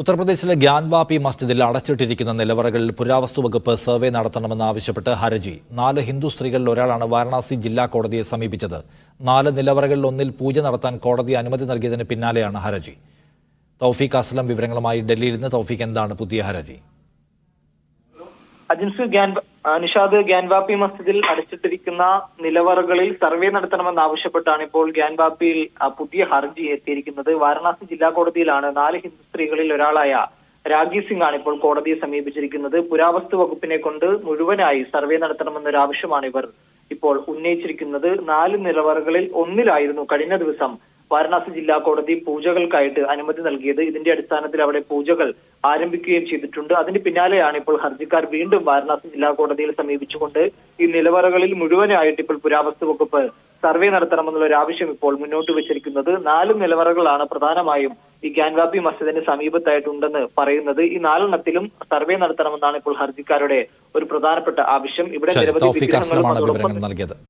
ഉത്തർപ്രദേശിലെ ഗ്യാൻവാപി മസ്ജിദിൽ അടച്ചിട്ടിരിക്കുന്ന നിലവറകളിൽ പുരാവസ്തു വകുപ്പ് സർവേ നടത്തണമെന്നാവശ്യപ്പെട്ട് ഹർജി 4 ഹിന്ദു സ്ത്രീകളിൽ ഒരാളാണ് വാരണാസി ജില്ലാ കോടതിയെ സമീപിച്ചത്. 4 നിലവറകളിൽ ഒന്നിൽ പൂജ നടത്താൻ കോടതി അനുമതി നൽകിയതിന് പിന്നാലെയാണ് ഹർജി. തൗഫീഖ് അസ്ലം വിവരങ്ങളുമായി ഡൽഹിയിൽ നിന്ന്. തൗഫീഖ്, എന്താണ് പുതിയ ഹർജി? നിഷാദ്, ഗ്യാൻവാപി മസ്ജിദിൽ അടച്ചിട്ടിരിക്കുന്ന നിലവറകളിൽ സർവേ നടത്തണമെന്നാവശ്യപ്പെട്ടാണ് ഇപ്പോൾ ഗ്യാൻവാപ്പിയിൽ പുതിയ ഹർജി എത്തിയിരിക്കുന്നത്. വാരണാസി ജില്ലാ കോടതിയിലാണ് 4 ഹിന്ദു സ്ത്രീകളിൽ ഒരാളായ രാഗി സിംഗ് ആണ് ഇപ്പോൾ കോടതിയെ സമീപിച്ചിരിക്കുന്നത്. പുരാവസ്തു വകുപ്പിനെ കൊണ്ട് മുഴുവനായി സർവേ നടത്തണമെന്നൊരു ആവശ്യമാണ് ഇവർ ഇപ്പോൾ ഉന്നയിച്ചിരിക്കുന്നത്. 4 നിലവറകളിൽ ഒന്നിലായിരുന്നു കഴിഞ്ഞ ദിവസം വാരണാസി ജില്ലാ കോടതി പൂജകൾക്കായിട്ട് അനുമതി നൽകിയത്. ഇതിന്റെ അടിസ്ഥാനത്തിൽ അവിടെ പൂജകൾ ആരംഭിക്കുകയും ചെയ്തിട്ടുണ്ട്. അതിന് പിന്നാലെയാണ് ഇപ്പോൾ ഹർജിക്കാർ വീണ്ടും വാരണാസി ജില്ലാ കോടതിയിൽ സമീപിച്ചുകൊണ്ട് ഈ നിലവറകളിൽ മുഴുവനായിട്ട് ഇപ്പോൾ പുരാവസ്തു വകുപ്പ് സർവേ നടത്തണമെന്നുള്ള ഒരു ആവശ്യം ഇപ്പോൾ മുന്നോട്ട് വെച്ചിരിക്കുന്നത്. 4 നിലവറകളാണ് പ്രധാനമായും ഈ ഗ്യാൻവാപി മസ്ജിദിന് സമീപത്തായിട്ടുണ്ടെന്ന് പറയുന്നത്. ഈ 4 സർവേ നടത്തണമെന്നാണ് ഇപ്പോൾ ഹർജിക്കാരുടെ ഒരു പ്രധാനപ്പെട്ട ആവശ്യം. ഇവിടെ നിരവധി വിഗ്രഹങ്ങളും